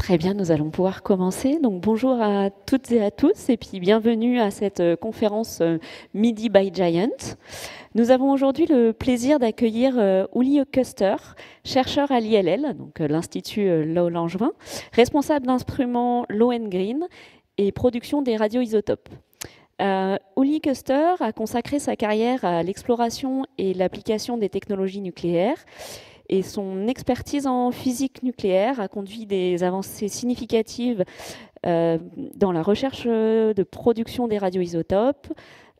Très bien, nous allons pouvoir commencer. Donc bonjour à toutes et à tous et puis bienvenue à cette conférence Midi by Giant. Nous avons aujourd'hui le plaisir d'accueillir Uli Köster, chercheur à l'ILL, donc l'Institut Low-Langevin, responsable d'instruments Lohengrin et production des radioisotopes. Uli Köster a consacré sa carrière à l'exploration et l'application des technologies nucléaires. Et son expertise en physique nucléaire a conduit des avancées significatives dans la recherche de production des radioisotopes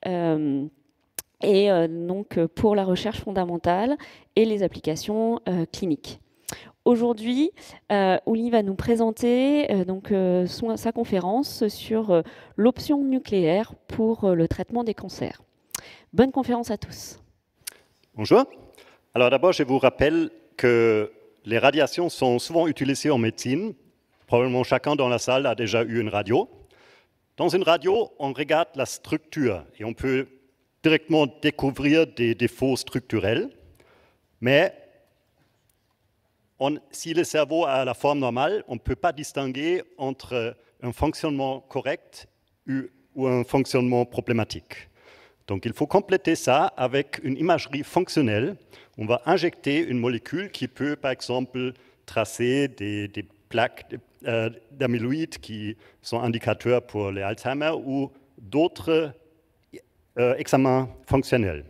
et donc pour la recherche fondamentale et les applications cliniques. Aujourd'hui, Uli va nous présenter sa conférence sur l'option nucléaire pour le traitement des cancers. Bonne conférence à tous. Bonjour. Alors d'abord, je vous rappelle que les radiations sont souvent utilisées en médecine. Probablement chacun dans la salle a déjà eu une radio. Dans une radio, on regarde la structure et on peut directement découvrir des défauts structurels. Mais si le cerveau a la forme normale, on ne peut pas distinguer entre un fonctionnement correct ou un fonctionnement problématique. Donc il faut compléter ça avec une imagerie fonctionnelle. On va injecter une molécule qui peut, par exemple, tracer des plaques d'amyloïdes qui sont indicateurs pour les Alzheimer ou d'autres examens fonctionnels.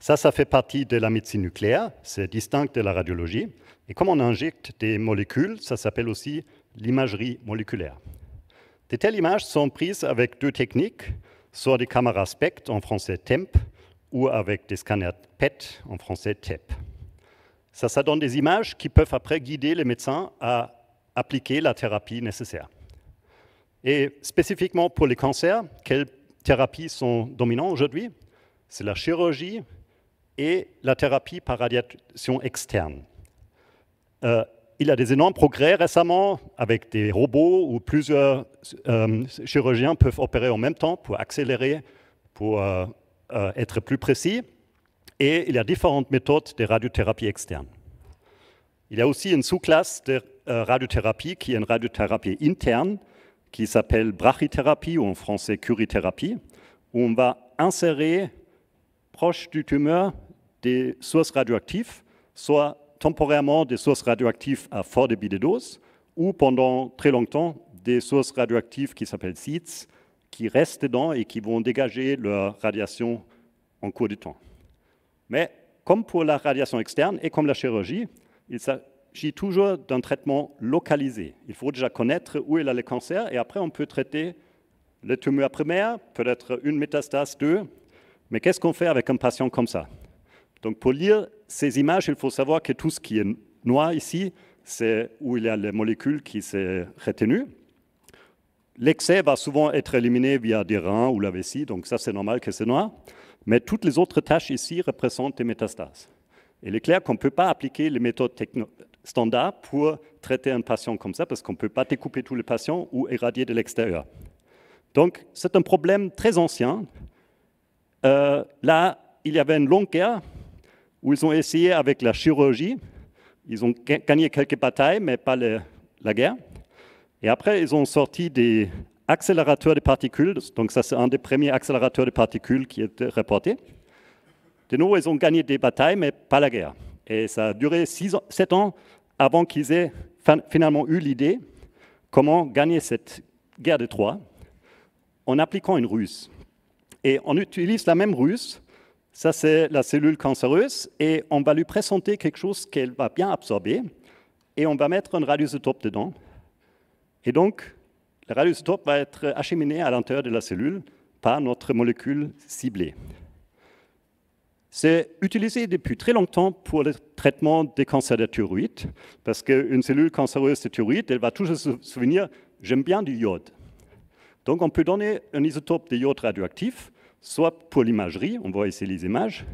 Ça fait partie de la médecine nucléaire, c'est distinct de la radiologie. Et comme on injecte des molécules, ça s'appelle aussi l'imagerie moléculaire. De telles images sont prises avec deux techniques, soit des caméras SPECT, en français TEMP, ou avec des scanners PET, en français TEP. Ça donne des images qui peuvent après guider les médecins à appliquer la thérapie nécessaire. Et spécifiquement pour les cancers, quelles thérapies sont dominantes aujourd'hui? C'est la chirurgie et la thérapie par radiation externe. Il y a des énormes progrès récemment avec des robots où plusieurs chirurgiens peuvent opérer en même temps pour accélérer, pour être plus précis. Et il y a différentes méthodes de radiothérapie externe. Il y a aussi une sous-classe de radiothérapie qui est une radiothérapie interne qui s'appelle brachythérapie ou en français curithérapie, où on va insérer proche du tumeur des sources radioactives, soit temporairement des sources radioactives à fort débit de dose, ou pendant très longtemps des sources radioactives qui s'appellent seeds, qui restent dedans et qui vont dégager leur radiation en cours de temps. Mais comme pour la radiation externe et comme la chirurgie, il s'agit toujours d'un traitement localisé. Il faut déjà connaître où est le cancer et après on peut traiter le tumeur primaire, peut-être une métastase, deux. Mais qu'est-ce qu'on fait avec un patient comme ça? Donc pour lire ces images, il faut savoir que tout ce qui est noir ici, c'est où il y a les molécules qui sont retenues. L'excès va souvent être éliminé via des reins ou la vessie, donc ça c'est normal que c'est noir. Mais toutes les autres tâches ici représentent des métastases. Et il est clair qu'on ne peut pas appliquer les méthodes standards pour traiter un patient comme ça, parce qu'on ne peut pas découper tous les patients ou irradier de l'extérieur. Donc c'est un problème très ancien. Là, il y avait une longue guerre où ils ont essayé avec la chirurgie. Ils ont gagné quelques batailles, mais pas la guerre. Et après, ils ont sorti des accélérateurs de particules. Donc ça, c'est un des premiers accélérateurs de particules qui était reporté. De nouveau, ils ont gagné des batailles, mais pas la guerre. Et ça a duré 7 ans avant qu'ils aient finalement eu l'idée comment gagner cette guerre de Troie en appliquant une ruse. Et on utilise la même ruse. Ça, c'est la cellule cancéreuse, et on va lui présenter quelque chose qu'elle va bien absorber, et on va mettre un radioisotope dedans. Et donc, le radioisotope va être acheminé à l'intérieur de la cellule par notre molécule ciblée. C'est utilisé depuis très longtemps pour le traitement des cancers de thyroïde, parce qu'une cellule cancéreuse de thyroïde, elle va toujours se souvenir « j'aime bien du iode ». Donc, on peut donner un isotope de iode radioactif, soit pour l'imagerie, on voit ici les images,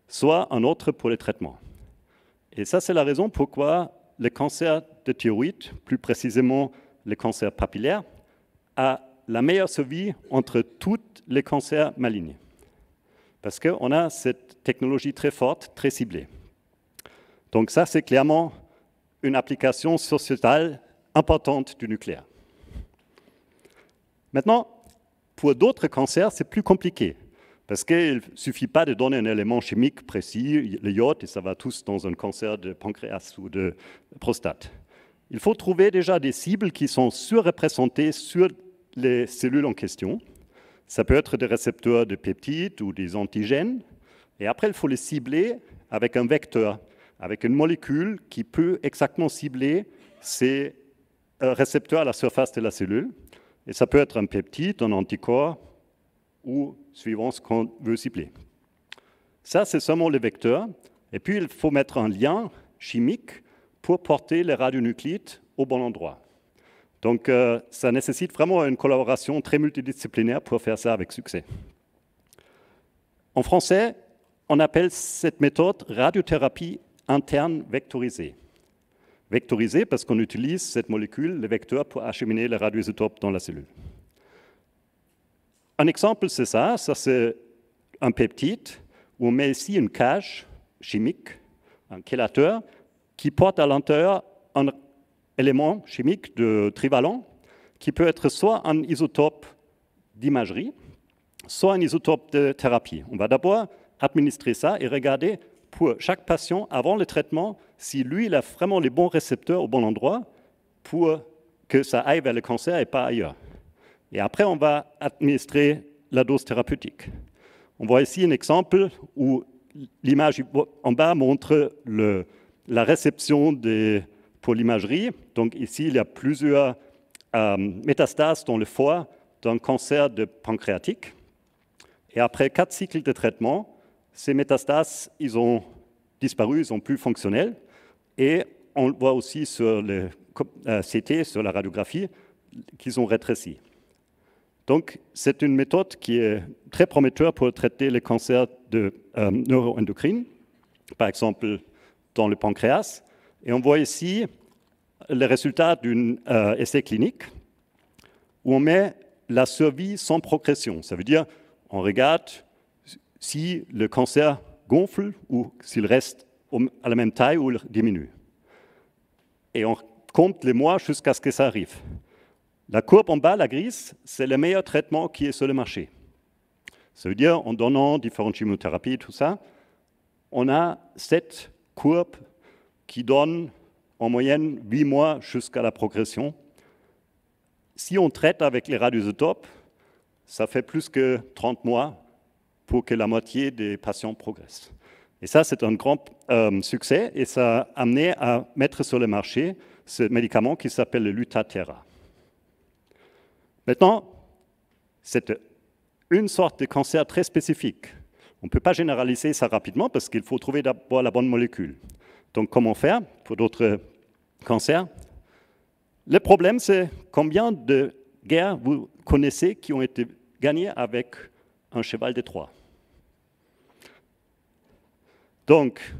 soit un autre pour le traitement. Et ça, c'est la raison pourquoi le cancer de thyroïde, plus précisément le cancer papillaire, a la meilleure survie entre tous les cancers malignés. Parce qu'on a cette technologie très forte, très ciblée. Donc ça, c'est clairement une application sociétale importante du nucléaire. Maintenant, pour d'autres cancers, c'est plus compliqué, parce qu'il ne suffit pas de donner un élément chimique précis, le iode, et ça va tous dans un cancer de pancréas ou de prostate. Il faut trouver déjà des cibles qui sont surreprésentées sur les cellules en question. Ça peut être des récepteurs de peptides ou des antigènes, et après, il faut les cibler avec un vecteur, avec une molécule qui peut exactement cibler ces récepteurs à la surface de la cellule. Et ça peut être un peptide, un anticorps, ou suivant ce qu'on veut cibler. Ça, c'est seulement le vecteur. Et puis, il faut mettre un lien chimique pour porter les radionucléides au bon endroit. Donc, ça nécessite vraiment une collaboration très multidisciplinaire pour faire ça avec succès. En français, on appelle cette méthode radiothérapie interne vectorisée. Vectorisée parce qu'on utilise cette molécule, le vecteur, pour acheminer les radioisotopes dans la cellule. Un exemple, c'est ça c'est un peptide où on met ici une cage chimique, un chélateur, qui porte à l'intérieur un élément chimique de trivalent qui peut être soit un isotope d'imagerie, soit un isotope de thérapie. On va d'abord administrer ça et regarder pour chaque patient, avant le traitement, si lui, il a vraiment les bons récepteurs au bon endroit pour que ça aille vers le cancer et pas ailleurs. Et après, on va administrer la dose thérapeutique. On voit ici un exemple où l'image en bas montre la réception pour l'imagerie. Donc ici, il y a plusieurs métastases dans le foie d'un cancer de pancréatique. Et après 4 cycles de traitement, ces métastases, ils ont disparu, ils sont plus fonctionnels. Et on voit aussi sur le CT, sur la radiographie, qu'ils ont rétréci. Donc, c'est une méthode qui est très prometteure pour traiter les cancers neuroendocrines, par exemple dans le pancréas. Et on voit ici les résultats d'un essai clinique où on met la survie sans progression. Ça veut dire on regarde si le cancer gonfle ou s'il reste à la même taille ou il diminue. Et on compte les mois jusqu'à ce que ça arrive. La courbe en bas, la grise, c'est le meilleur traitement qui est sur le marché. Ça veut dire, en donnant différentes chimiothérapies, tout ça, on a cette courbe qui donne en moyenne 8 mois jusqu'à la progression. Si on traite avec les radioisotopes, ça fait plus que 30 mois pour que la moitié des patients progressent. Et ça, c'est un grand succès et ça a amené à mettre sur le marché ce médicament qui s'appelle le Lutathera. Maintenant, c'est une sorte de cancer très spécifique. On ne peut pas généraliser ça rapidement parce qu'il faut trouver d'abord la bonne molécule. Donc, comment faire pour d'autres cancers? Le problème, c'est combien de guerres vous connaissez qui ont été gagnées avec un cheval de Troie. Donc,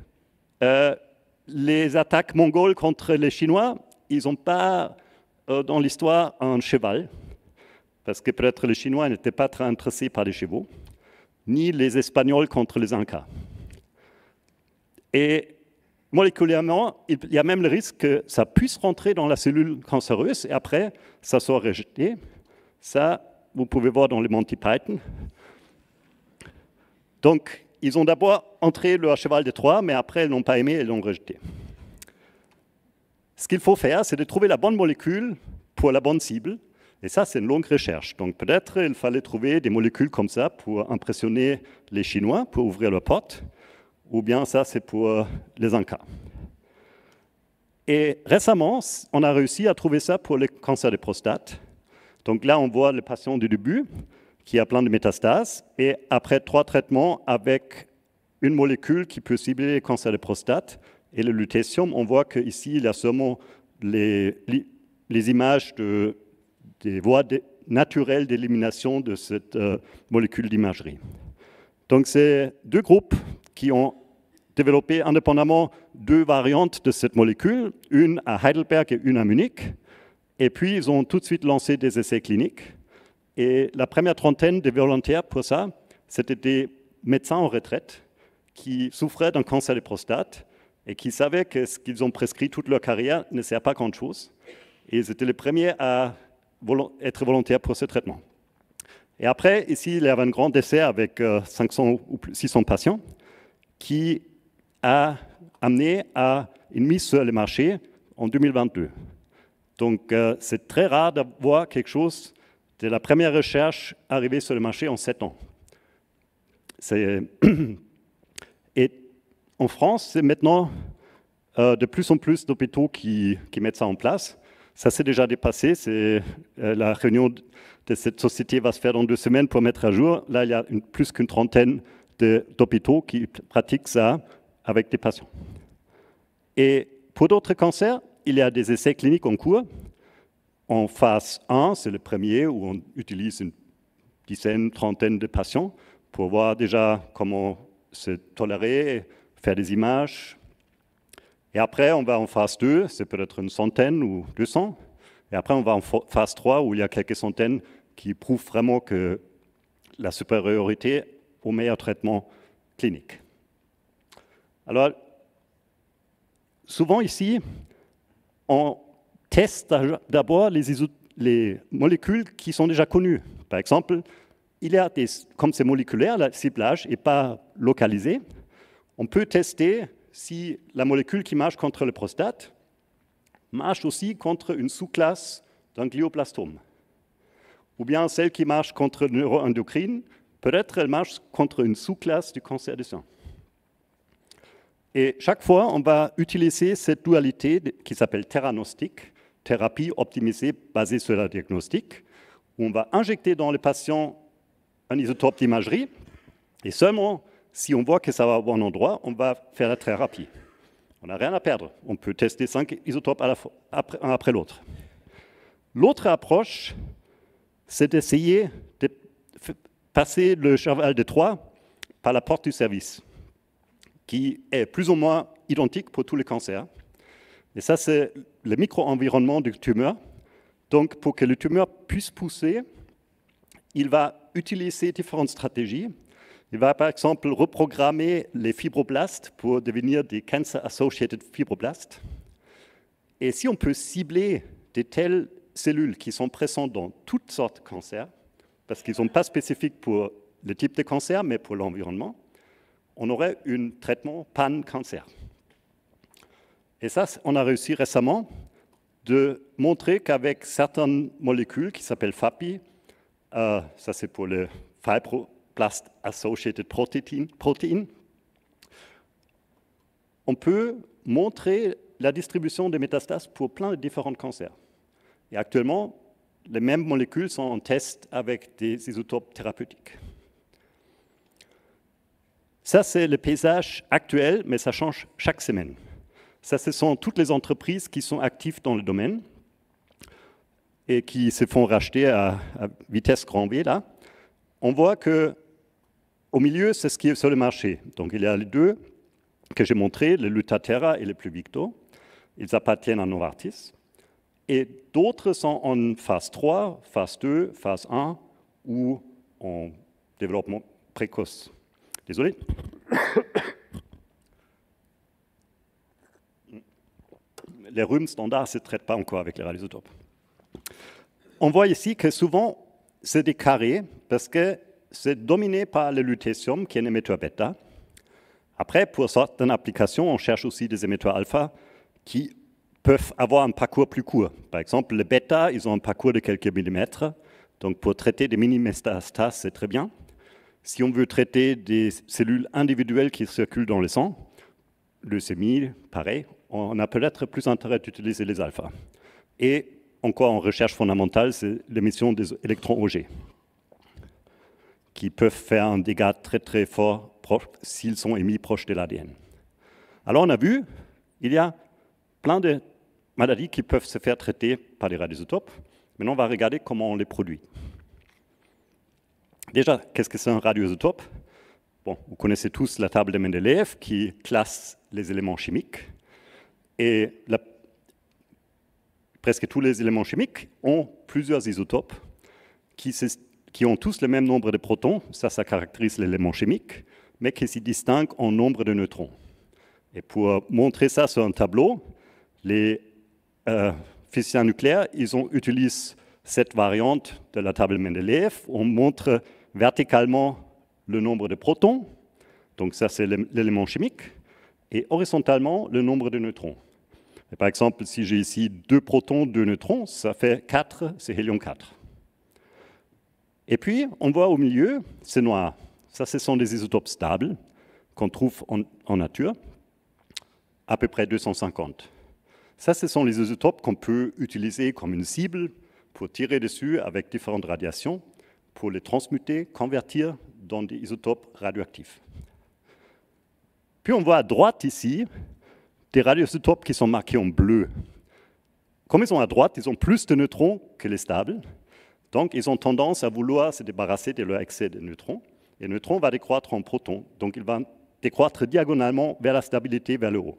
les attaques mongoles contre les Chinois, ils n'ont pas dans l'histoire un cheval, parce que peut-être les Chinois n'étaient pas très intéressés par les chevaux, ni les Espagnols contre les Incas. Et moléculairement, il y a même le risque que ça puisse rentrer dans la cellule cancéreuse et après, ça soit rejeté. Ça, vous pouvez voir dans les Monty Python. Donc, ils ont d'abord entré leur cheval de Troie, mais après, ils n'ont pas aimé et l'ont rejeté. Ce qu'il faut faire, c'est de trouver la bonne molécule pour la bonne cible. Et ça, c'est une longue recherche. Donc, peut-être il fallait trouver des molécules comme ça pour impressionner les Chinois, pour ouvrir leurs portes. Ou bien ça, c'est pour les Incas. Et récemment, on a réussi à trouver ça pour le cancer de prostate. Donc là, on voit le patient du début qui a plein de métastases. Et après 3 traitements avec une molécule qui peut cibler le cancer de prostate et le lutécium, on voit qu'ici, il y a seulement les images des voies naturelles d'élimination de cette molécule d'imagerie. Donc, c'est 2 groupes qui ont développé indépendamment 2 variantes de cette molécule, une à Heidelberg et une à Munich. Et puis, ils ont tout de suite lancé des essais cliniques. Et la première trentaine de volontaires pour ça, c'était des médecins en retraite qui souffraient d'un cancer de prostate et qui savaient que ce qu'ils ont prescrit toute leur carrière ne sert pas grand-chose. Et ils étaient les premiers à être volontaires pour ce traitement. Et après, ici, il y avait un grand essai avec 500 ou 600 patients qui a amené à une mise sur le marché en 2022. Donc, c'est très rare d'avoir quelque chose de la première recherche arrivée sur le marché en 7 ans. Et en France, c'est maintenant de plus en plus d'hôpitaux qui mettent ça en place. Ça s'est déjà dépassé. La réunion de cette société va se faire dans 2 semaines pour mettre à jour. Là, il y a plus qu'une trentaine d'hôpitaux qui pratiquent ça avec des patients. Et pour d'autres cancers, il y a des essais cliniques en cours. En phase 1, c'est le premier où on utilise une dizaine, trentaine de patients pour voir déjà comment se tolérer, faire des images. Et après, on va en phase 2, c'est peut-être une centaine ou 200. Et après, on va en phase 3 où il y a quelques centaines qui prouvent vraiment que la supériorité au meilleur traitement clinique. Alors, souvent ici, on teste d'abord les molécules qui sont déjà connues. Par exemple, comme c'est moléculaire, le ciblage n'est pas localisé, on peut tester si la molécule qui marche contre le prostate marche aussi contre une sous-classe d'un glioblastome. Ou bien celle qui marche contre le neuroendocrine, peut-être elle marche contre une sous-classe du cancer du sein. Et chaque fois, on va utiliser cette dualité qui s'appelle theranostic, thérapie optimisée basée sur la diagnostic, où on va injecter dans le patient un isotope d'imagerie, et seulement si on voit que ça va au bon endroit, on va faire la thérapie. On n'a rien à perdre. On peut tester 5 isotopes à la fois, un après l'autre. L'autre approche, c'est d'essayer de passer le cheval de Troie par la porte du service, qui est plus ou moins identique pour tous les cancers. Et ça, c'est le micro-environnement du tumeur. Donc, pour que le tumeur puisse pousser, il va utiliser différentes stratégies. Il va, par exemple, reprogrammer les fibroblastes pour devenir des cancer-associated fibroblastes. Et si on peut cibler de telles cellules qui sont présentes dans toutes sortes de cancers, parce qu'ils ne sont pas spécifiques pour le type de cancer, mais pour l'environnement, on aurait un traitement pan-cancer. Et ça, on a réussi récemment de montrer qu'avec certaines molécules qui s'appellent FAPI, ça c'est pour le Fibroblast Associated Protein, on peut montrer la distribution des métastases pour plein de différents cancers. Et actuellement, les mêmes molécules sont en test avec des isotopes thérapeutiques. Ça, c'est le paysage actuel, mais ça change chaque semaine. Ça, ce sont toutes les entreprises qui sont actives dans le domaine et qui se font racheter à vitesse grand V, là. On voit qu'au milieu, c'est ce qui est sur le marché. Donc, il y a les deux que j'ai montrés, le Lutathera et le Pluvicto. Ils appartiennent à Novartis. Et d'autres sont en phase 3, phase 2, phase 1 ou en développement précoce. Désolé. Les rhumes standards ne se traitent pas encore avec les radioisotopes. On voit ici que souvent, c'est des carrés parce que c'est dominé par le lutécium qui est un émetteur bêta. Après, pour certaines applications, on cherche aussi des émetteurs alpha qui peuvent avoir un parcours plus court. Par exemple, les bêta, ils ont un parcours de quelques millimètres. Donc, pour traiter des mini-métastases, c'est très bien. Si on veut traiter des cellules individuelles qui circulent dans le sang, leucémie, pareil, on a peut-être plus intérêt d'utiliser les alphas. Et encore en recherche fondamentale, c'est l'émission des électrons Auger, qui peuvent faire un dégât très très fort s'ils sont émis proches de l'ADN. Alors on a vu, il y a plein de maladies qui peuvent se faire traiter par les radioisotopes. Maintenant, on va regarder comment on les produit. Déjà, qu'est-ce que c'est un radioisotope? Bon, vous connaissez tous la table de Mendeleïev qui classe les éléments chimiques. Et presque tous les éléments chimiques ont plusieurs isotopes qui ont tous le même nombre de protons, ça caractérise l'élément chimique, mais qui se distinguent en nombre de neutrons. Et pour montrer ça sur un tableau, les physiciens nucléaires, ils utilisent cette variante de la table Mendeleïev. On montre verticalement le nombre de protons, donc ça c'est l'élément chimique, et horizontalement le nombre de neutrons. Et par exemple, si j'ai ici 2 protons, 2 neutrons, ça fait 4, c'est hélium 4. Et puis, on voit au milieu, c'est noir. Ça, ce sont des isotopes stables qu'on trouve en nature, à peu près 250. Ça, ce sont les isotopes qu'on peut utiliser comme une cible pour tirer dessus avec différentes radiations, pour les transmuter, convertir dans des isotopes radioactifs. Puis on voit à droite ici des radioisotopes qui sont marqués en bleu. Comme ils sont à droite, ils ont plus de neutrons que les stables, donc ils ont tendance à vouloir se débarrasser de leur excès de neutrons. Et le neutron va décroître en protons, donc il va décroître diagonalement vers la stabilité, vers le haut,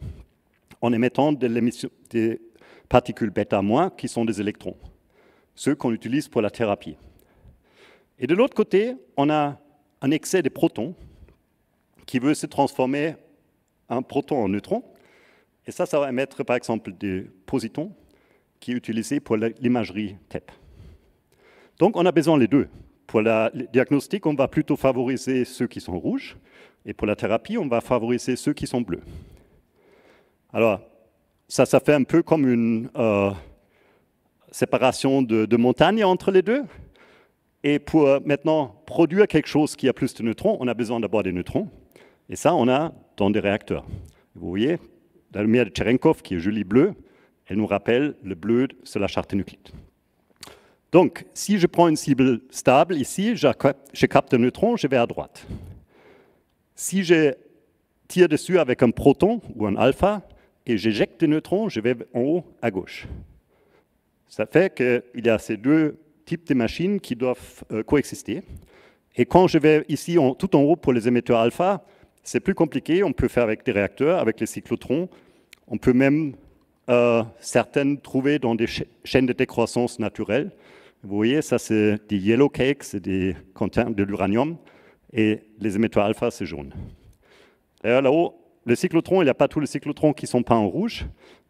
en émettant des particules bêta- qui sont des électrons, ceux qu'on utilise pour la thérapie. Et de l'autre côté, on a un excès de protons qui veut se transformer en proton en neutron. Et ça va émettre par exemple des positons qui est utilisé pour l'imagerie TEP. Donc on a besoin des deux. Pour le diagnostic, on va plutôt favoriser ceux qui sont rouges, et pour la thérapie, on va favoriser ceux qui sont bleus. Alors, ça fait un peu comme une séparation de montagne entre les deux. Et pour maintenant produire quelque chose qui a plus de neutrons, on a besoin d'abord des neutrons. Et ça, on a dans des réacteurs. Vous voyez, la lumière de Cherenkov, qui est jolie bleue, elle nous rappelle le bleu sur la charte nucléaire. Donc, si je prends une cible stable, ici, je capte un neutron, je vais à droite. Si je tire dessus avec un proton ou un alpha et j'éjecte des neutrons, je vais en haut à gauche. Ça fait qu'il y a ces deux types de machines qui doivent coexister. Et quand je vais ici tout en haut pour les émetteurs alpha, c'est plus compliqué, on peut faire avec des réacteurs, avec les cyclotrons. On peut même certaines trouver dans des chaînes de décroissance naturelles. Vous voyez, ça c'est des yellow cakes, c'est des contenants de l'uranium, et les émetteurs alpha, c'est jaune. D'ailleurs, là-haut, le cyclotron, il n'y a pas tous les cyclotrons qui sont peints en rouge,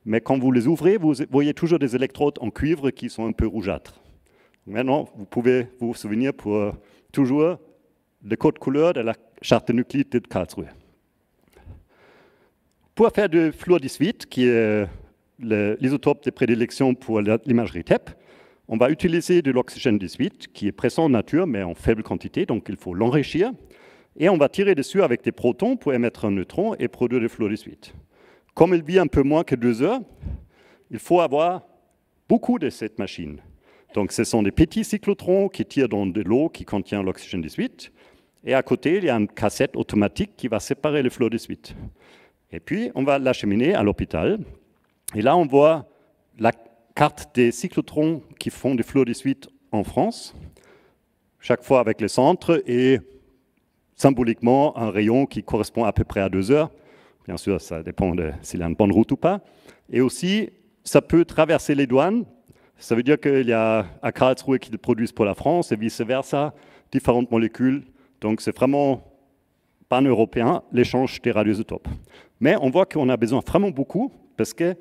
mais quand vous les ouvrez, vous voyez toujours des électrodes en cuivre qui sont un peu rougeâtres. Maintenant, vous pouvez vous souvenir pour toujours le code couleur de la charte nucléaire de Karlsruhe. Pour faire du fluor 18, qui est l'isotope de prédilection pour l'imagerie TEP, on va utiliser de l'oxygène 18, qui est présent en nature, mais en faible quantité, donc il faut l'enrichir. Et on va tirer dessus avec des protons pour émettre un neutron et produire du fluor 18. Comme il vit un peu moins que 2 heures, il faut avoir beaucoup de cette machine. Donc ce sont des petits cyclotrons qui tirent dans de l'eau qui contient l'oxygène 18. Et à côté, il y a une cassette automatique qui va séparer le fluor 18. Et puis, on va l'acheminer à l'hôpital. Et là, on voit la carte des cyclotrons qui font du fluor 18 en France, chaque fois avec le centre et symboliquement un rayon qui correspond à peu près à 2 heures. Bien sûr, ça dépend de s'il y a une bonne route ou pas. Et aussi, ça peut traverser les douanes. Ça veut dire qu'il y a à Karlsruhe qui le produisent pour la France et vice-versa, différentes molécules. Donc c'est vraiment pan-européen l'échange des radioisotopes. Mais on voit qu'on a besoin vraiment beaucoup parce que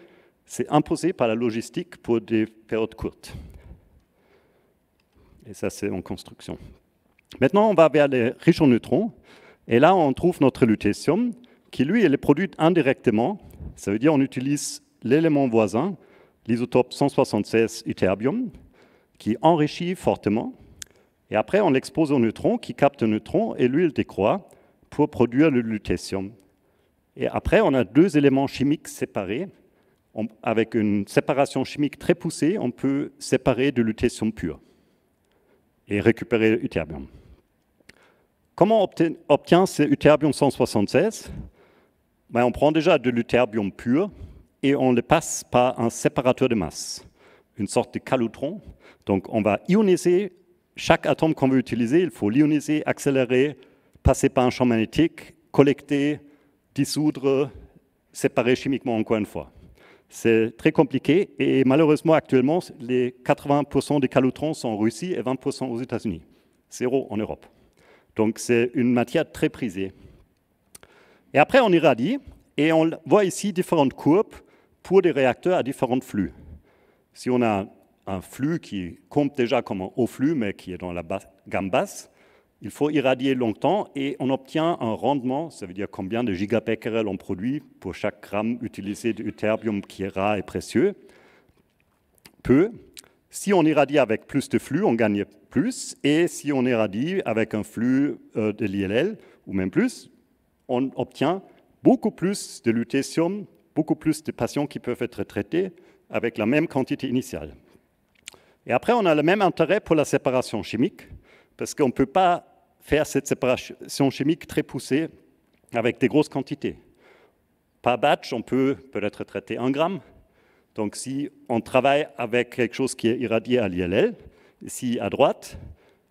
c'est imposé par la logistique pour des périodes courtes. Et ça, c'est en construction. Maintenant, on va vers les riches en neutrons. Et là, on trouve notre lutetium, qui, lui, elle est produite indirectement. Ça veut dire qu'on utilise l'élément voisin, l'isotope 176 ytterbium, qui enrichit fortement. Et après, on l'expose au neutron, qui capte un neutron, et lui, il décroît pour produire le lutetium. Et après, on a 2 éléments chimiques séparés. Avec une séparation chimique très poussée, on peut séparer du lutetium pur et récupérer l'ytterbium. Comment on obtient ce ytterbium 176 ? On prend déjà de l'ytterbium pur et on le passe par un séparateur de masse, une sorte de calutron. Donc on va ioniser chaque atome qu'on veut utiliser, il faut l'ioniser, accélérer, passer par un champ magnétique, collecter, dissoudre, séparer chimiquement encore une fois. C'est très compliqué et malheureusement actuellement, les 80% des calutrons sont en Russie et 20% aux États-Unis, 0 en Europe. Donc c'est une matière très prisée. Et après on irradie et on voit ici différentes courbes pour des réacteurs à différents flux. Si on a un flux qui compte déjà comme un haut flux, mais qui est dans la gamme basse, il faut irradier longtemps et on obtient un rendement, ça veut dire combien de gigabecquerels on produit pour chaque gramme utilisé de ytterbium qui est rare et précieux. Peu. Si on irradie avec plus de flux, on gagne plus. Et si on irradie avec un flux de l'ILL, ou même plus, on obtient beaucoup plus de lutécium, beaucoup plus de patients qui peuvent être traités avec la même quantité initiale. Et après, on a le même intérêt pour la séparation chimique, parce qu'on ne peut pas faire cette séparation chimique très poussée avec des grosses quantités. Par batch, on peut peut-être traiter 1 gramme. Donc, si on travaille avec quelque chose qui est irradié à l'ILL, ici à droite,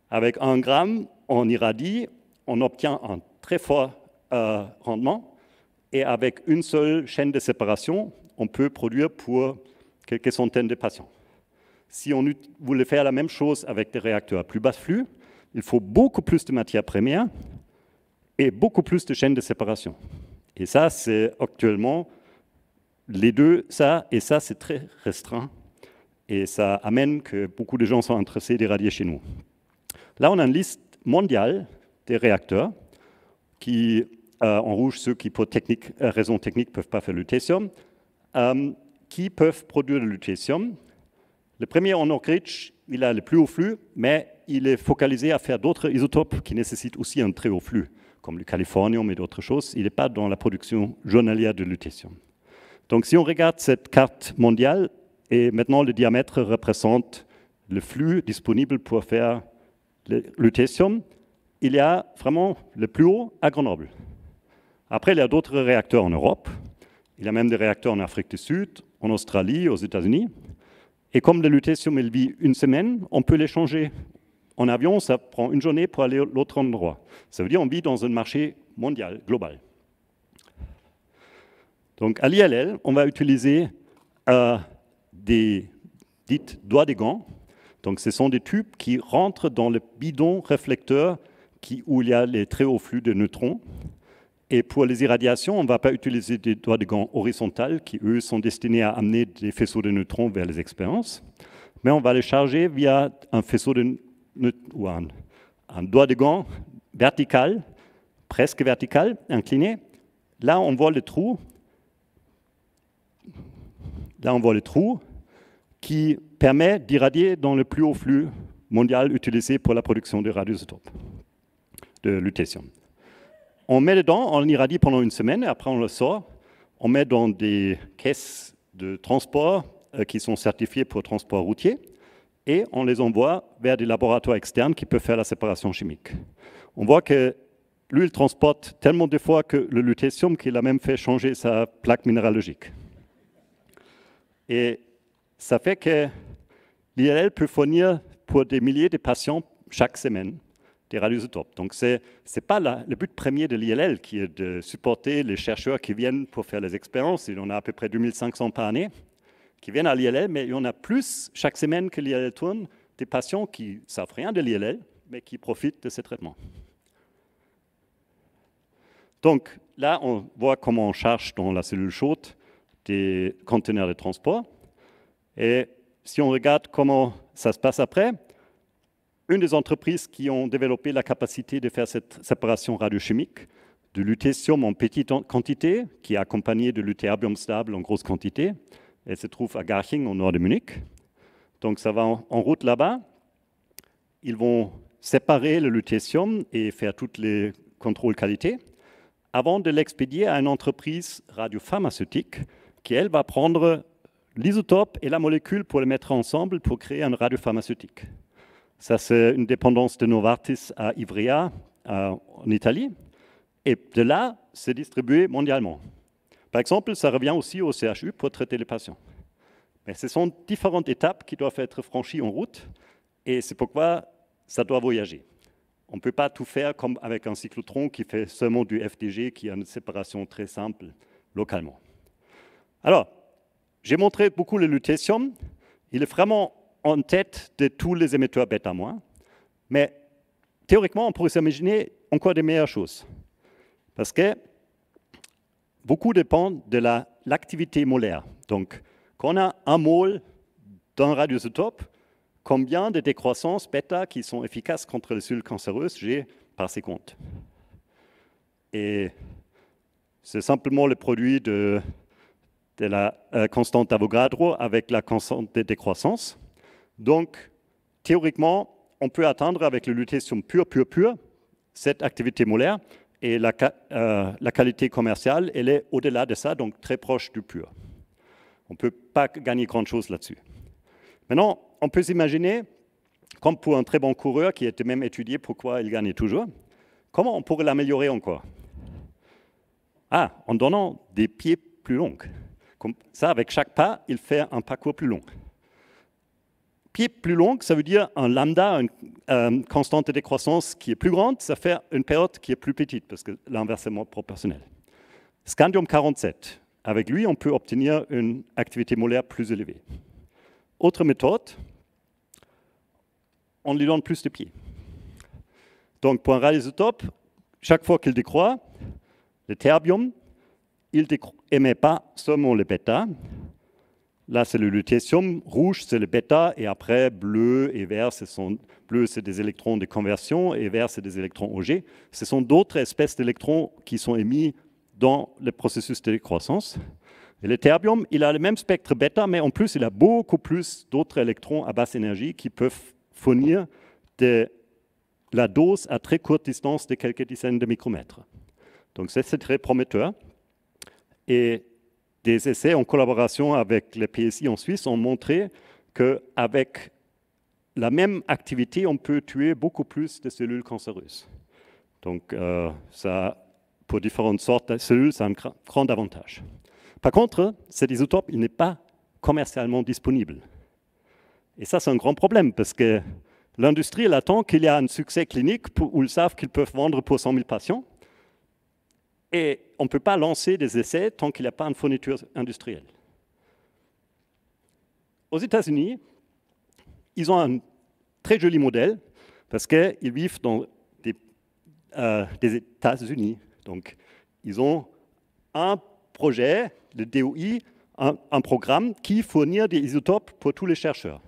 avec 1 gramme, on irradie, on obtient un très fort rendement. Et avec une seule chaîne de séparation, on peut produire pour quelques centaines de patients. Si on voulait faire la même chose avec des réacteurs à plus bas flux, il faut beaucoup plus de matières premières et beaucoup plus de chaînes de séparation. Et ça, c'est actuellement les deux, ça et ça, c'est très restreint. Et ça amène que beaucoup de gens sont intéressés d'irradier chez nous. Là, on a une liste mondiale des réacteurs qui, en rouge, ceux qui, pour raisons techniques, ne peuvent pas faire le lutetium, qui peuvent produire le lutetium. Le premier en Oak Ridge, il a le plus haut flux, mais il est focalisé à faire d'autres isotopes qui nécessitent aussi un très haut flux, comme le californium et d'autres choses. Il n'est pas dans la production journalière de lutetium. Donc, si on regarde cette carte mondiale, et maintenant le diamètre représente le flux disponible pour faire le lutetium, il y a vraiment le plus haut à Grenoble. Après, il y a d'autres réacteurs en Europe. Il y a même des réacteurs en Afrique du Sud, en Australie, aux États-Unis. Et comme le lutetium, il vit 1 semaine, on peut les changer. En avion, ça prend 1 journée pour aller à l'autre endroit. Ça veut dire qu'on vit dans un marché mondial, global. Donc, à l'ILL, on va utiliser des dites doigts de gants. Donc, ce sont des tubes qui rentrent dans le bidon réflecteur où il y a les très hauts flux de neutrons. Et pour les irradiations, on ne va pas utiliser des doigts de gants horizontales qui, eux, sont destinés à amener des faisceaux de neutrons vers les expériences. Mais on va les charger via un faisceau ou un doigt de gant vertical, presque vertical, incliné. Là, on voit le trou. Là, on voit le trou qui permet d'irradier dans le plus haut flux mondial utilisé pour la production de radioisotopes, de lutetium. On met dedans, on irradie pendant 1 semaine, et après on le sort. On met dans des caisses de transport qui sont certifiées pour transport routier, et on les envoie vers des laboratoires externes qui peuvent faire la séparation chimique. On voit que lui, il transporte tellement de fois que le lutetium qu'il a même fait changer sa plaque minéralogique. Et ça fait que l'ILL peut fournir pour des milliers de patients chaque semaine des radioisotopes. Donc, ce n'est pas le but premier de l'ILL qui est de supporter les chercheurs qui viennent pour faire les expériences. Il y en a à peu près 2500 par année qui viennent à l'ILL, mais il y en a plus chaque semaine que l'ILL tourne, des patients qui ne savent rien de l'ILL, mais qui profitent de ces traitements. Donc, là, on voit comment on charge dans la cellule chaude des conteneurs de transport. Et si on regarde comment ça se passe après, une des entreprises qui ont développé la capacité de faire cette séparation radiochimique de lutetium en petite quantité, qui est accompagnée de l'ytterbium stable en grosse quantité, elle se trouve à Garching, au nord de Munich. Donc ça va en route là-bas. Ils vont séparer le lutetium et faire tous les contrôles qualité avant de l'expédier à une entreprise radiopharmaceutique qui, elle, va prendre l'isotope et la molécule pour les mettre ensemble pour créer un radiopharmaceutique. Ça, c'est une dépendance de Novartis à Ivrea, en Italie. Et de là, c'est distribué mondialement. Par exemple, ça revient aussi au CHU pour traiter les patients. Mais ce sont différentes étapes qui doivent être franchies en route. Et c'est pourquoi ça doit voyager. On ne peut pas tout faire comme avec un cyclotron qui fait seulement du FDG, qui a une séparation très simple localement. Alors, j'ai montré beaucoup le lutetium. Il est vraiment en tête de tous les émetteurs bêta-, mais théoriquement, on pourrait s'imaginer encore des meilleures choses. Parce que beaucoup dépend de l'activité molaire. Donc, quand on a 1 mol d'un radioisotope combien de décroissances bêta qui sont efficaces contre les cellules cancéreuses j'ai par seconde. Et c'est simplement le produit de la constante d'Avogadro avec la constante de décroissance. Donc, théoriquement, on peut atteindre avec le lutetium pur cette activité molaire et la qualité commerciale, elle est au-delà de ça, donc très proche du pur. On ne peut pas gagner grand-chose là-dessus. Maintenant, on peut s'imaginer, comme pour un très bon coureur qui était même étudié pourquoi il gagnait toujours, comment on pourrait l'améliorer encore? En donnant des pieds plus longs. Comme ça, avec chaque pas, il fait un parcours plus long. Pied plus long, ça veut dire un lambda, une constante de décroissance qui est plus grande, ça fait une période qui est plus petite, parce que l'inversement proportionnel. Scandium 47, avec lui, on peut obtenir une activité molaire plus élevée. Autre méthode, on lui donne plus de pieds. Donc, pour un radioisotope, chaque fois qu'il décroît, le terbium, il n'émet pas seulement le bêta. Là, c'est le lutetium. Rouge, c'est le bêta. Et après, bleu et vert, bleu, c'est des électrons de conversion. Et vert, c'est des électrons Auger. Ce sont d'autres espèces d'électrons qui sont émis dans le processus de décroissance. Et le terbium, il a le même spectre bêta, mais en plus, il a beaucoup plus d'autres électrons à basse énergie qui peuvent fournir de la dose à très courte distance de quelques dizaines de micromètres. Donc, c'est très prometteur. Et des essais en collaboration avec le PSI en Suisse ont montré qu'avec la même activité, on peut tuer beaucoup plus de cellules cancéreuses. Donc, ça, pour différentes sortes de cellules, c'est un grand avantage. Par contre, cet isotope, il n'est pas commercialement disponible. Et ça, c'est un grand problème, parce que l'industrie, elle attend qu'il y ait un succès clinique où ils savent qu'ils peuvent vendre pour 100 000 patients. Et on ne peut pas lancer des essais tant qu'il n'y a pas une fourniture industrielle. Aux États-Unis, ils ont un très joli modèle parce qu'ils vivent dans des États-Unis. Donc, ils ont un projet, le DOI, un programme qui fournit des isotopes pour tous les chercheurs.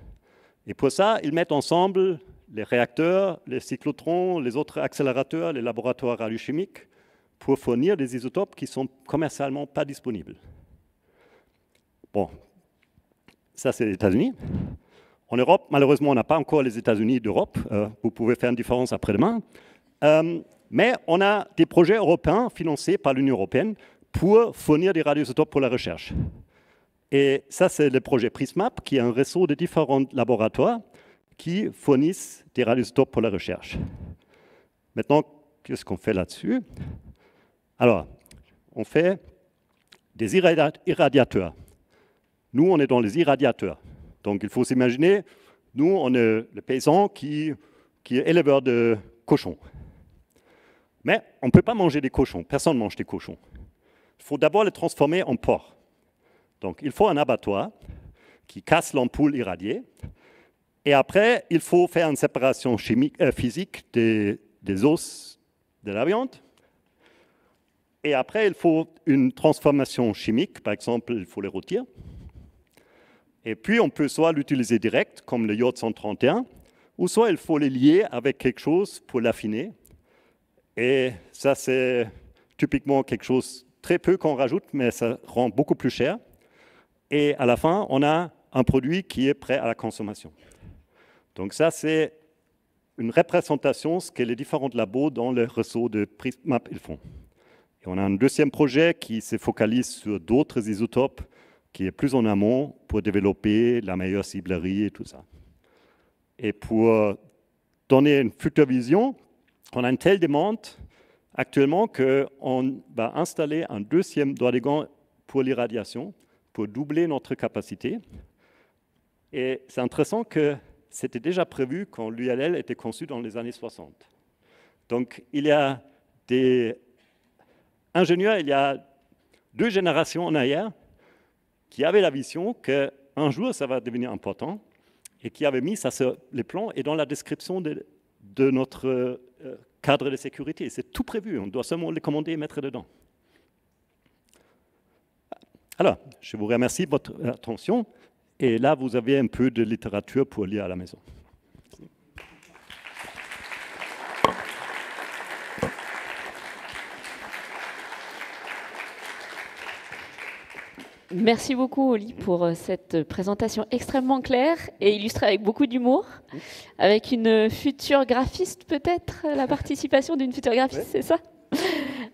Et pour ça, ils mettent ensemble les réacteurs, les cyclotrons, les autres accélérateurs, les laboratoires radiochimiques, pour fournir des isotopes qui ne sont commercialement pas disponibles. Bon, ça c'est les États-Unis. En Europe, malheureusement, on n'a pas encore les États-Unis d'Europe. Vous pouvez faire une différence après-demain. Mais on a des projets européens financés par l'Union européenne pour fournir des radioisotopes pour la recherche. Et ça, c'est le projet PRISMAP, qui est un réseau de différents laboratoires qui fournissent des radioisotopes pour la recherche. Maintenant, qu'est-ce qu'on fait là-dessus? Alors, on fait des irradiateurs. Nous, on est dans les irradiateurs. Donc, il faut s'imaginer, nous, on est le paysan qui est éleveur de cochons. Mais on ne peut pas manger des cochons. Personne ne mange des cochons. Il faut d'abord les transformer en porc. Donc, il faut un abattoir qui casse l'ampoule irradiée. Et après, il faut faire une séparation physique des os de la viande. Et après, il faut une transformation chimique. Par exemple, il faut les rôtir. Et puis, on peut soit l'utiliser direct, comme le iode 131, ou soit il faut les lier avec quelque chose pour l'affiner. Et ça, c'est typiquement quelque chose très peu qu'on rajoute, mais ça rend beaucoup plus cher. Et à la fin, on a un produit qui est prêt à la consommation. Donc ça, c'est une représentation de ce que les différents labos dans le réseau de PRISMAP ils font. Et on a un deuxième projet qui se focalise sur d'autres isotopes, qui est plus en amont pour développer la meilleure ciblerie et tout ça. Et pour donner une future vision, on a une telle demande actuellement qu'on va installer un deuxième Doidegon pour l'irradiation, pour doubler notre capacité. Et c'est intéressant que c'était déjà prévu quand l'ULL était conçu dans les années 60. Donc, il y a des ingénieurs, il y a 2 générations en arrière, qui avaient la vision qu'un jour, ça va devenir important, et qui avaient mis ça sur les plans et dans la description de notre cadre de sécurité. C'est tout prévu, on doit seulement les commander et mettre dedans. Alors, je vous remercie de votre attention Et là, vous avez un peu de littérature pour lire à la maison. Merci beaucoup, Oli, pour cette présentation extrêmement claire et illustrée avec beaucoup d'humour, avec une future graphiste peut-être, la participation d'une future graphiste, c'est ça?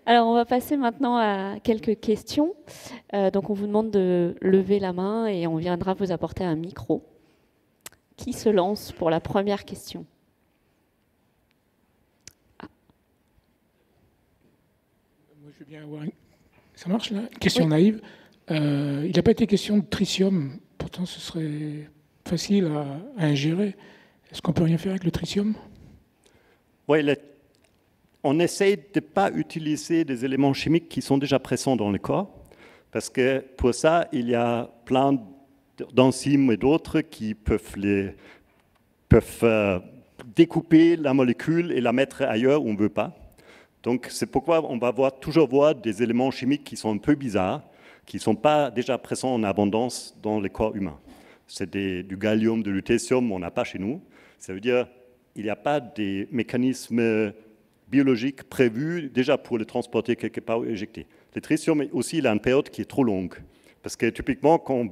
Alors, on va passer maintenant à quelques questions. Donc, on vous demande de lever la main et on viendra vous apporter un micro. Qui se lance pour la première question? Moi, je veux bien avoir Ça marche, là? Question naïve. Il n'a pas été question de tritium. Pourtant, ce serait facile à ingérer. Est-ce qu'on peut rien faire avec le tritium? Oui, on essaye de ne pas utiliser des éléments chimiques qui sont déjà présents dans le corps, parce que pour ça, il y a plein d'enzymes et d'autres qui peuvent découper la molécule et la mettre ailleurs où on ne veut pas. Donc, c'est pourquoi on va toujours voir des éléments chimiques qui sont un peu bizarres, qui ne sont pas déjà présents en abondance dans le corps humain. C'est du gallium, de lutécium, on n'a pas chez nous. Ça veut dire qu'il n'y a pas des mécanismes biologiques prévus déjà pour le transporter quelque part ou éjecter. Le tritium aussi, il a une période qui est trop longue. Parce que typiquement, quand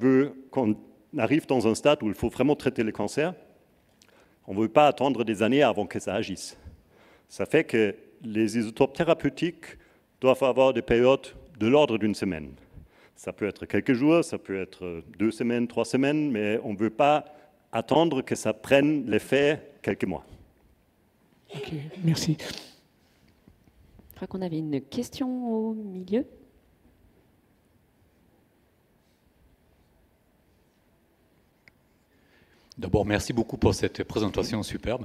on arrive dans un stade où il faut vraiment traiter le cancer, on ne veut pas attendre des années avant que ça agisse. Ça fait que les isotopes thérapeutiques doivent avoir des périodes de l'ordre d'une semaine. Ça peut être quelques jours, ça peut être 2 semaines, 3 semaines, mais on ne veut pas attendre que ça prenne l'effet quelques mois. Ok, merci. Je crois qu'on avait une question au milieu. D'abord, merci beaucoup pour cette présentation superbe.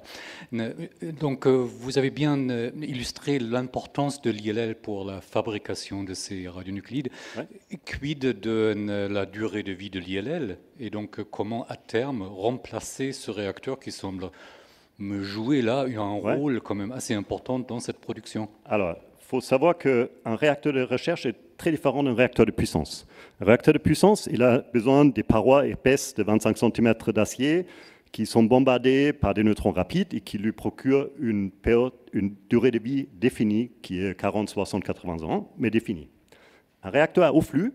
Donc, vous avez bien illustré l'importance de l'ILL pour la fabrication de ces radionuclides. Ouais. Quid de la durée de vie de l'ILL et donc comment, à terme, remplacer ce réacteur qui semble me jouer là un rôle quand même assez important dans cette production? Alors, il faut savoir qu'un réacteur de recherche est très différent d'un réacteur de puissance. Un réacteur de puissance, il a besoin des parois épaisses de 25 cm d'acier qui sont bombardées par des neutrons rapides et qui lui procurent une durée de vie définie qui est 40, 60, 80 ans, mais définie. Un réacteur à haut flux,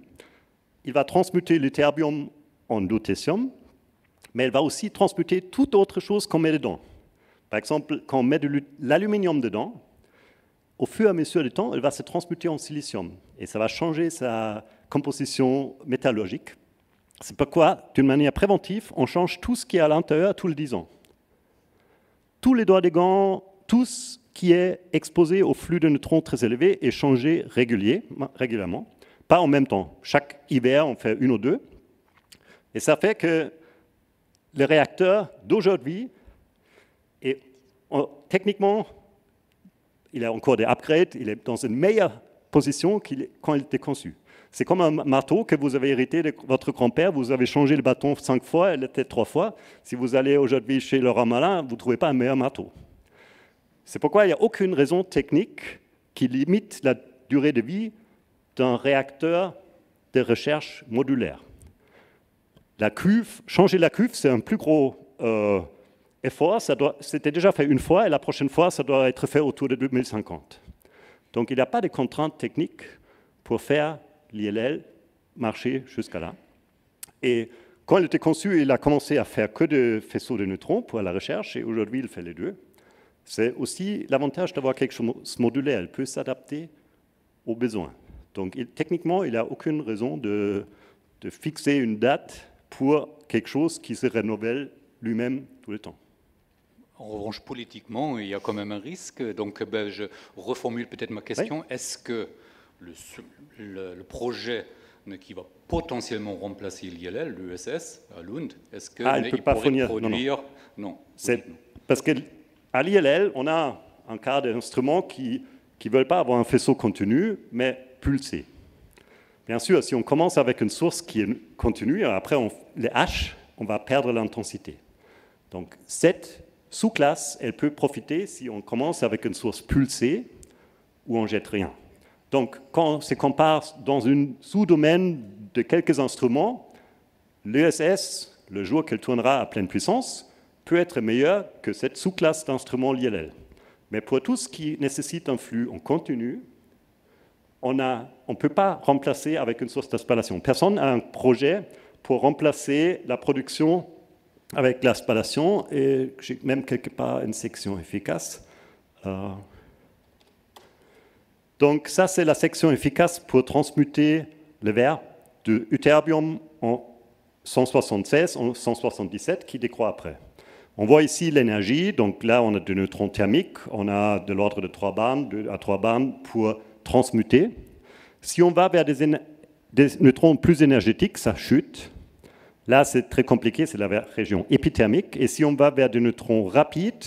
il va transmuter le terbium en lutetium, mais il va aussi transmuter toute autre chose qu'on met dedans. Par exemple, quand on met de l'aluminium dedans, au fur et à mesure du temps, elle va se transmuter en silicium. Et ça va changer sa composition métallurgique. C'est pourquoi, d'une manière préventive, on change tout ce qui est à l'intérieur tous les 10 ans. Tous les doigts des gants, tout ce qui est exposé au flux de neutrons très élevé est changé régulièrement, pas en même temps. Chaque hiver, on fait 1 ou 2. Et ça fait que le réacteur d'aujourd'hui est techniquement, il a encore des upgrades, il est dans une meilleure position quand il était conçu. C'est comme un marteau que vous avez hérité de votre grand-père, vous avez changé le bâton 5 fois, elle était 3 fois. Si vous allez aujourd'hui chez Leroy Merlin, vous ne trouvez pas un meilleur marteau. C'est pourquoi il n'y a aucune raison technique qui limite la durée de vie d'un réacteur de recherche modulaire. La cuve, changer la cuve, c'est un plus gros effort. C'était déjà fait une fois et la prochaine fois, ça doit être fait autour de 2050. Donc, il n'y a pas de contraintes techniques pour faire l'ILL marcher jusqu'à là. Et quand il était conçu, il a commencé à faire que des faisceaux de neutrons pour la recherche, et aujourd'hui, il fait les deux. C'est aussi l'avantage d'avoir quelque chose modulaire. Il peut s'adapter aux besoins. Donc, techniquement, il n'a aucune raison de fixer une date pour quelque chose qui se renouvelle lui-même tout le temps. En revanche, politiquement, il y a quand même un risque. Donc, je reformule peut-être ma question. Oui. Est-ce que le projet qui va potentiellement remplacer l'ILL, l'ESS, à Lund, est-ce qu'il pourrait produire... Non. Parce qu'à l'ILL, on a un cas d'instruments qui ne veulent pas avoir un faisceau continu, mais pulsé. Bien sûr, si on commence avec une source qui est continue, après, les H, on va perdre l'intensité. Donc, cette sous-classe, elle peut profiter si on commence avec une source pulsée où on ne jette rien. Donc, quand on se compare dans un sous-domaine de quelques instruments, l'ESS, le jour qu'elle tournera à pleine puissance, peut être meilleure que cette sous-classe d'instruments l'ILL. Mais pour tout ce qui nécessite un flux en continu, on ne peut pas remplacer avec une source de spallation. Personne n'a un projet pour remplacer la production avec la spallation, et j'ai même quelque part une section efficace. Donc ça, c'est la section efficace pour transmuter le verre de ytterbium en 176 en 177 qui décroît après. On voit ici l'énergie, donc là on a des neutrons thermiques, on a de l'ordre de 3 barres, 2 à 3 barres pour transmuter. Si on va vers des neutrons plus énergétiques, ça chute. Là c'est très compliqué, c'est la région épithermique. Et si on va vers des neutrons rapides,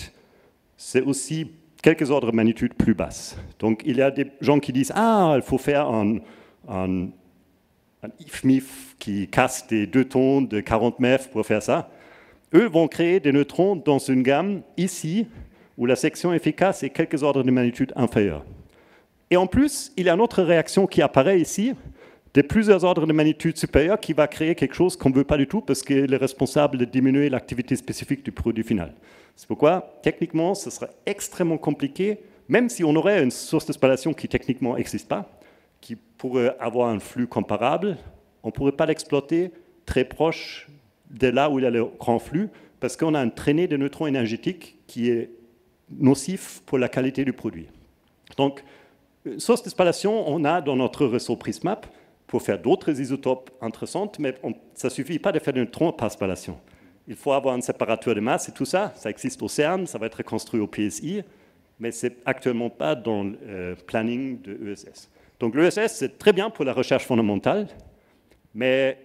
c'est aussi quelques ordres de magnitude plus basses. Donc il y a des gens qui disent « Ah, il faut faire un IFMIF qui casse des 2 tons de 40 MEF pour faire ça ». Eux vont créer des neutrons dans une gamme ici, où la section efficace est quelques ordres de magnitude inférieurs. Et en plus, il y a une autre réaction qui apparaît ici, de plusieurs ordres de magnitude supérieurs, qui va créer quelque chose qu'on ne veut pas du tout, parce qu'il est responsable de diminuer l'activité spécifique du produit final. C'est pourquoi, techniquement, ce serait extrêmement compliqué, même si on aurait une source de spallation qui techniquement n'existe pas, qui pourrait avoir un flux comparable, on ne pourrait pas l'exploiter très proche de là où il y a le grand flux, parce qu'on a une traînée de neutrons énergétiques qui est nocif pour la qualité du produit. Donc, une source de spallation, on a dans notre réseau Prismap pour faire d'autres isotopes intéressants, mais ça ne suffit pas de faire des neutrons par spallation. Il faut avoir un séparateur de masse et tout ça, ça existe au CERN, ça va être construit au PSI, mais ce n'est actuellement pas dans le planning de l'ESS. Donc l'ESS, c'est très bien pour la recherche fondamentale, mais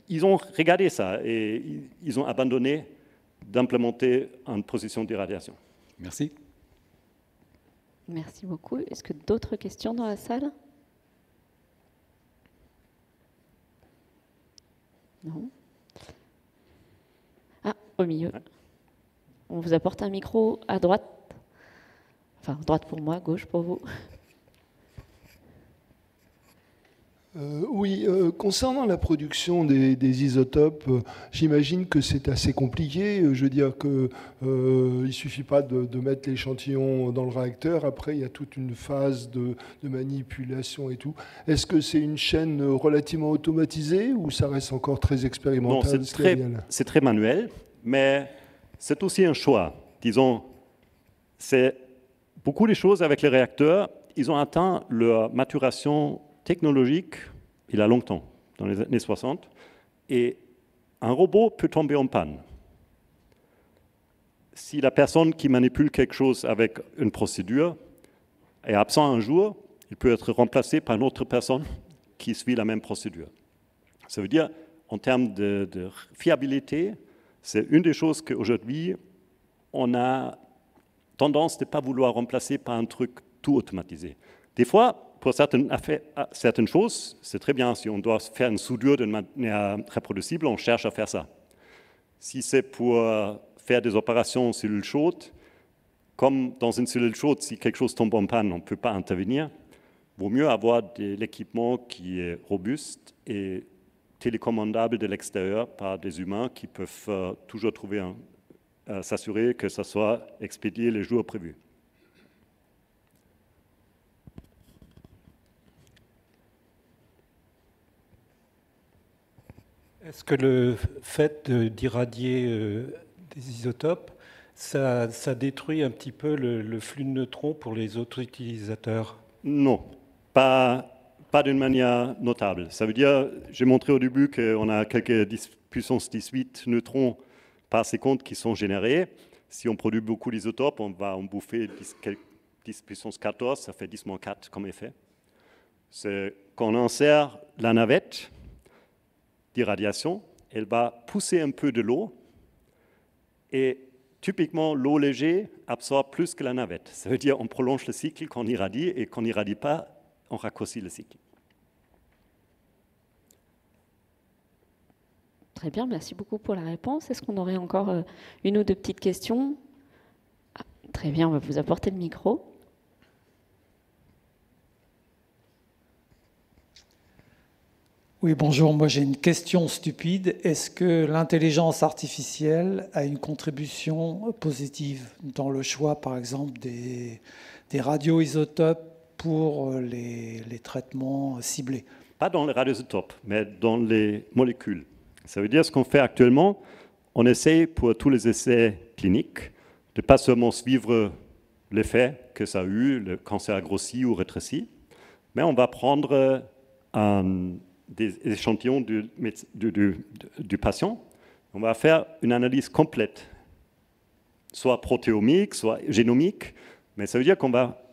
ils ont regardé ça et ils ont abandonné d'implémenter une position d'irradiation. Merci. Merci beaucoup. Est-ce que d'autres questions dans la salle? Non. Ah, au milieu. Ouais. On vous apporte un micro à droite. Enfin, droite pour moi, gauche pour vous. Oui, concernant la production des isotopes, j'imagine que c'est assez compliqué. Je veux dire qu'il ne suffit pas de mettre l'échantillon dans le réacteur. Après, il y a toute une phase de manipulation et tout. Est-ce que c'est une chaîne relativement automatisée ou ça reste encore très expérimental? Non, c'est très manuel, mais c'est aussi un choix. Disons, c'est beaucoup de choses avec les réacteurs, ils ont atteint leur maturation technologique il y a longtemps, dans les années 60, et un robot peut tomber en panne. Si la personne qui manipule quelque chose avec une procédure est absent un jour, il peut être remplacé par une autre personne qui suit la même procédure. Ça veut dire, en termes de fiabilité, c'est une des choses qu'aujourd'hui, on a tendance de ne pas vouloir remplacer par un truc tout automatisé. Des fois, pour certaines choses, c'est très bien. Si on doit faire une soudure d'une manière reproducible, on cherche à faire ça. Si c'est pour faire des opérations en cellule chaude, comme dans une cellule chaude, si quelque chose tombe en panne, on ne peut pas intervenir. Il vaut mieux avoir de l'équipement qui est robuste et télécommandable de l'extérieur par des humains qui peuvent toujours s'assurer que ça soit expédié les jours prévus. Est-ce que le fait d'irradier des isotopes, ça détruit un petit peu le flux de neutrons pour les autres utilisateurs? Non, pas d'une manière notable. Ça veut dire, j'ai montré au début qu'on a quelques 10 puissance 18 neutrons par seconde qui sont générés. Si on produit beaucoup d'isotopes, on va en bouffer 10 puissance 14, ça fait 10-4 comme effet. C'est quand on insère la navette d'irradiation, elle va pousser un peu de l'eau et typiquement l'eau légère absorbe plus que la navette. Ça veut dire qu'on prolonge le cycle quand on irradie et quand on n'irradie pas, on raccourcit le cycle. Très bien, merci beaucoup pour la réponse. Est-ce qu'on aurait encore une ou deux petites questions? Très bien, on va vous apporter le micro. Oui, bonjour. Moi, j'ai une question stupide. Est-ce que l'intelligence artificielle a une contribution positive dans le choix, par exemple, des radioisotopes pour les traitements ciblés? Pas dans les radioisotopes, mais dans les molécules. Ça veut dire ce qu'on fait actuellement, on essaye pour tous les essais cliniques de pas seulement suivre l'effet que ça a eu, le cancer a grossi ou rétréci, mais on va prendre des échantillons du patient. On va faire une analyse complète, soit protéomique, soit génomique, mais ça veut dire qu'on va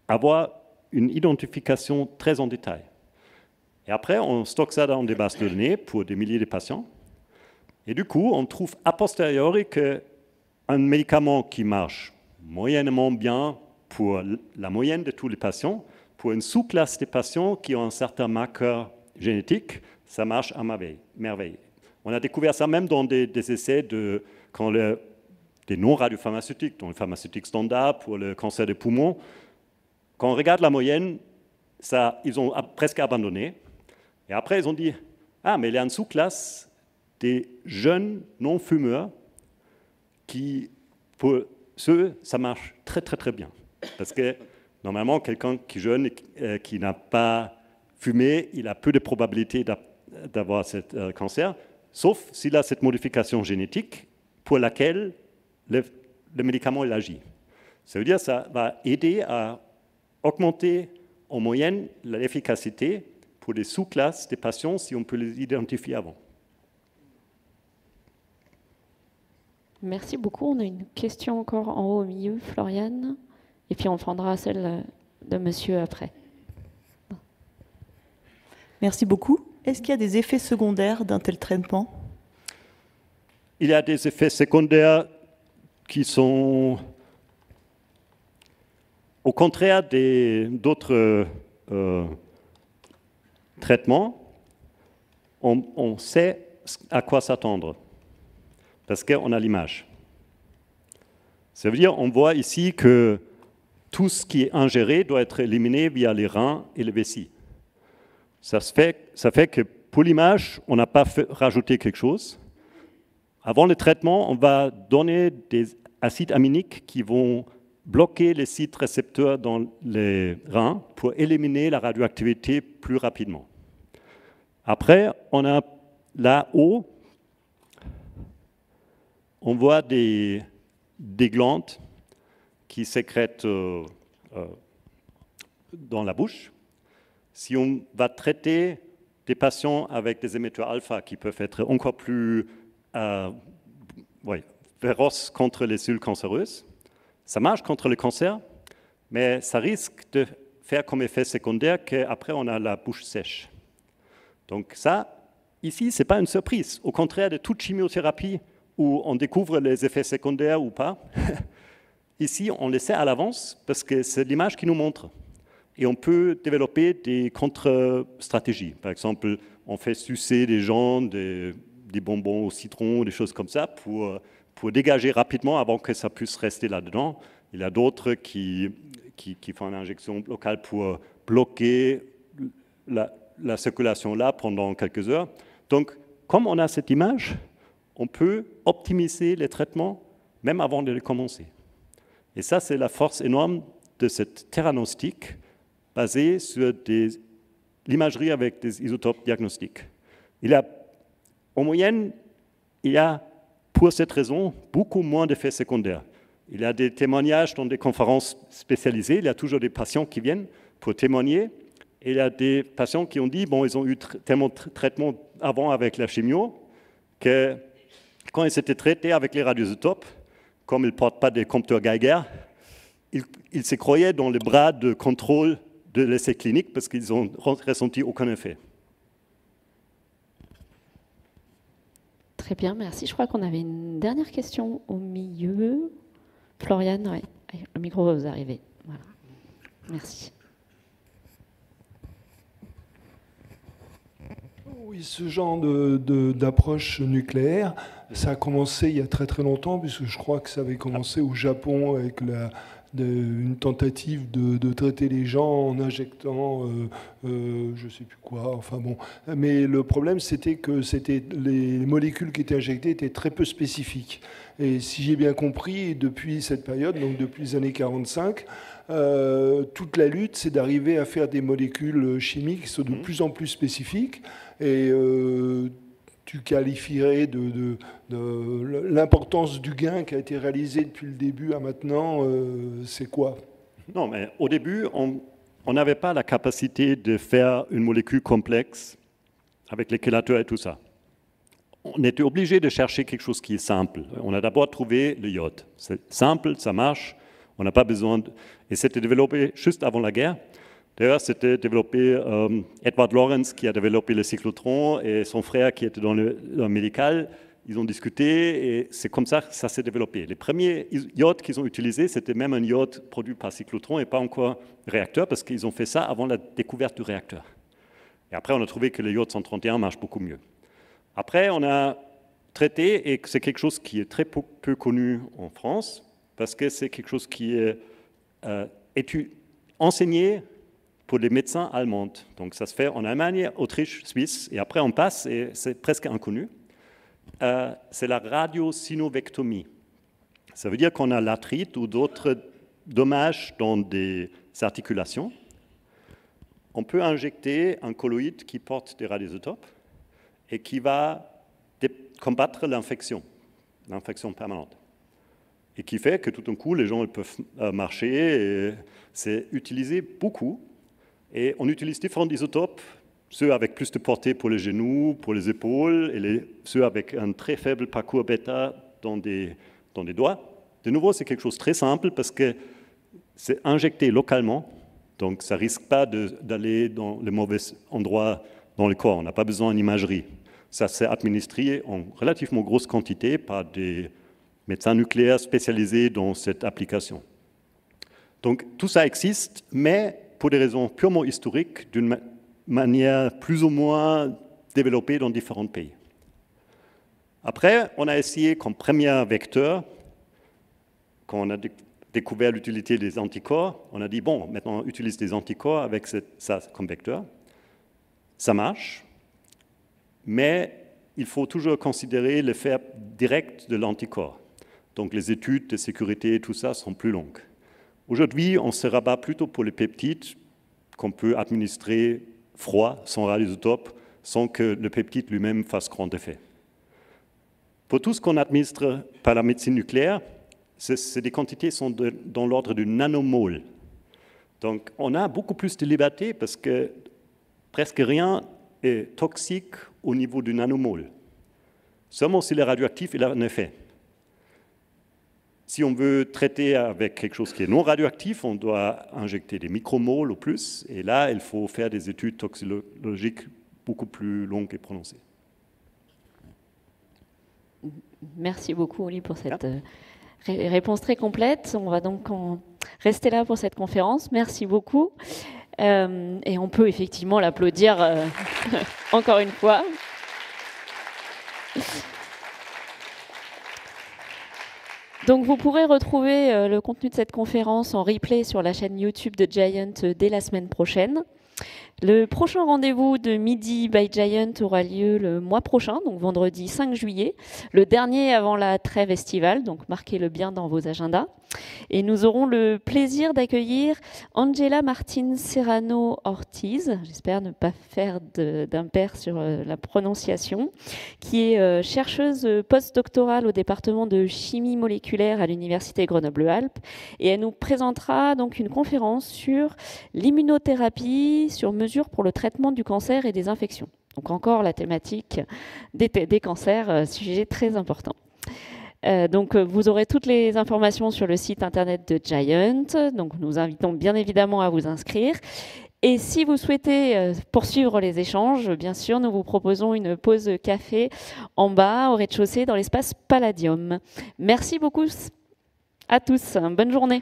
avoir une identification très en détail. Et après, on stocke ça dans des bases de données pour des milliers de patients. Et du coup, on trouve a posteriori qu'un médicament qui marche moyennement bien pour la moyenne de tous les patients, pour une sous-classe des patients qui ont un certain marqueur génétique, ça marche à merveille. On a découvert ça même dans des essais des non-radiopharmaceutiques, dans les pharmaceutiques standards pour le cancer des poumons. Quand on regarde la moyenne, ils ont presque abandonné. Et après, ils ont dit, mais il y a une sous-classe des jeunes non-fumeurs qui, pour ceux, ça marche très, très, très bien. Parce que normalement, quelqu'un qui est jeune et qui n'a pas fumé, il a peu de probabilité d'avoir ce cancer, sauf s'il a cette modification génétique pour laquelle le médicament il agit. Ça veut dire que ça va aider à augmenter en moyenne l'efficacité pour les sous-classes des patients si on peut les identifier avant. Merci beaucoup. On a une question encore en haut au milieu, Floriane. Et puis on prendra celle de monsieur après. Merci beaucoup. Est-ce qu'il y a des effets secondaires d'un tel traitement? Il y a des effets secondaires qui sont au contraire d'autres traitements. On sait à quoi s'attendre parce qu'on a l'image. Ça veut dire on voit ici que tout ce qui est ingéré doit être éliminé via les reins et les vessies. Ça fait que pour l'image, on n'a pas rajouté quelque chose. Avant le traitement, on va donner des acides aminiques qui vont bloquer les sites récepteurs dans les reins pour éliminer la radioactivité plus rapidement. Après, on a là-haut, on voit des glandes qui sécrètent dans la bouche. Si on va traiter des patients avec des émetteurs alpha qui peuvent être encore plus féroces contre les cellules cancéreuses, ça marche contre le cancer, mais ça risque de faire comme effet secondaire qu'après on a la bouche sèche. Donc ça, ici, ce n'est pas une surprise. Au contraire de toute chimiothérapie où on découvre les effets secondaires ou pas, ici, on le sait à l'avance parce que c'est l'image qui nous montre. Et on peut développer des contre-stratégies. Par exemple, on fait sucer des gens des bonbons au citron, des choses comme ça, pour dégager rapidement avant que ça puisse rester là-dedans. Il y a d'autres qui font une injection locale pour bloquer la circulation là pendant quelques heures. Donc, comme on a cette image, on peut optimiser les traitements même avant de les commencer. Et ça, c'est la force énorme de cette theranostique basée sur l'imagerie avec des isotopes diagnostiques. En moyenne, il y a, pour cette raison, beaucoup moins d'effets secondaires. Il y a des témoignages dans des conférences spécialisées, il y a toujours des patients qui viennent pour témoigner, et il y a des patients qui ont dit, ils ont eu tellement de traitements avant avec la chimio, que quand ils s'étaient traités avec les radioisotopes, comme ils ne portent pas des compteurs Geiger, ils se croyaient dans les bras de contrôle de l'essai clinique parce qu'ils n'ont ressenti aucun effet. Très bien, merci. Je crois qu'on avait une dernière question au milieu. Floriane, ouais. Le micro va vous arriver. Voilà. Merci. Oui, ce genre d'approche nucléaire, ça a commencé il y a très très longtemps, puisque je crois que ça avait commencé au Japon avec une tentative de traiter les gens en injectant je ne sais plus quoi, enfin bon. Mais le problème, c'était que les molécules qui étaient injectées étaient très peu spécifiques. Et si j'ai bien compris, depuis cette période, donc depuis les années 45, toute la lutte, c'est d'arriver à faire des molécules chimiques qui sont de plus en plus spécifiques. Et tu qualifierais de l'importance du gain qui a été réalisé depuis le début à maintenant, c'est quoi? Non, mais au début, on n'avait pas la capacité de faire une molécule complexe avec les chélateurs et tout ça. On était obligé de chercher quelque chose qui est simple. On a d'abord trouvé le iode. C'est simple, ça marche, on n'a pas besoin de... Et c'était développé juste avant la guerre. D'ailleurs, c'était développé, Edward Lorenz qui a développé le cyclotron et son frère qui était dans le médical, ils ont discuté et c'est comme ça que ça s'est développé. Les premiers iodes qu'ils ont utilisés, c'était même un iode produit par cyclotron et pas encore réacteur parce qu'ils ont fait ça avant la découverte du réacteur. Et après, on a trouvé que le iode 131 marche beaucoup mieux. Après, on a traité, et c'est quelque chose qui est très peu connu en France, parce que c'est quelque chose qui est enseigné pour les médecins allemands. Donc ça se fait en Allemagne, Autriche, Suisse, et après on passe, et c'est presque inconnu. C'est la radiosynovectomie. Ça veut dire qu'on a l'arthrite ou d'autres dommages dans des articulations. On peut injecter un colloïde qui porte des radioisotopes et qui va combattre l'infection permanente. Et qui fait que tout d'un coup, les gens ils peuvent marcher. Et c'est utilisé beaucoup. Et on utilise différents isotopes, ceux avec plus de portée pour les genoux, pour les épaules, et ceux avec un très faible parcours bêta dans des doigts. De nouveau, c'est quelque chose de très simple parce que c'est injecté localement. Donc, ça ne risque pas d'aller dans le mauvais endroit dans le corps. On n'a pas besoin d'imagerie. Ça s'est administré en relativement grosse quantité par des médecins nucléaires spécialisés dans cette application. Donc, tout ça existe, mais pour des raisons purement historiques, d'une manière plus ou moins développée dans différents pays. Après, on a essayé comme premier vecteur, quand on a découvert l'utilité des anticorps, on a dit, bon, maintenant on utilise des anticorps avec ça comme vecteur. Ça marche, mais il faut toujours considérer l'effet direct de l'anticorps. Donc les études de sécurité et tout ça sont plus longues. Aujourd'hui, on se rabat plutôt pour les peptides qu'on peut administrer froid, sans radioisotope, sans que le peptide lui-même fasse grand effet. Pour tout ce qu'on administre par la médecine nucléaire, des quantités sont dans l'ordre du nanomole. Donc on a beaucoup plus de liberté parce que presque rien est toxique au niveau du nanomole. Seulement si le radioactif, il a un effet. Si on veut traiter avec quelque chose qui est non radioactif, on doit injecter des micromoles au plus, et là, il faut faire des études toxicologiques beaucoup plus longues et prononcées. Merci beaucoup, Oli, pour cette réponse très complète. On va donc rester là pour cette conférence. Merci beaucoup. Et on peut effectivement l'applaudir encore une fois. Donc vous pourrez retrouver le contenu de cette conférence en replay sur la chaîne YouTube de Giant dès la semaine prochaine. Le prochain rendez-vous de Midi by Giant aura lieu le mois prochain, donc vendredi 5 juillet, le dernier avant la trêve estivale, donc marquez-le bien dans vos agendas. Et nous aurons le plaisir d'accueillir Angela Martin Serrano Ortiz, j'espère ne pas faire d'impair sur la prononciation, qui est chercheuse postdoctorale au département de chimie moléculaire à l'Université Grenoble-Alpes. Et elle nous présentera donc une conférence sur l'immunothérapie, sur mesures pour le traitement du cancer et des infections. Donc encore la thématique des cancers, sujet très important. Donc vous aurez toutes les informations sur le site internet de Giant. Donc nous invitons bien évidemment à vous inscrire. Et si vous souhaitez poursuivre les échanges, bien sûr, nous vous proposons une pause café en bas, au rez-de-chaussée, dans l'espace Palladium. Merci beaucoup à tous. Bonne journée.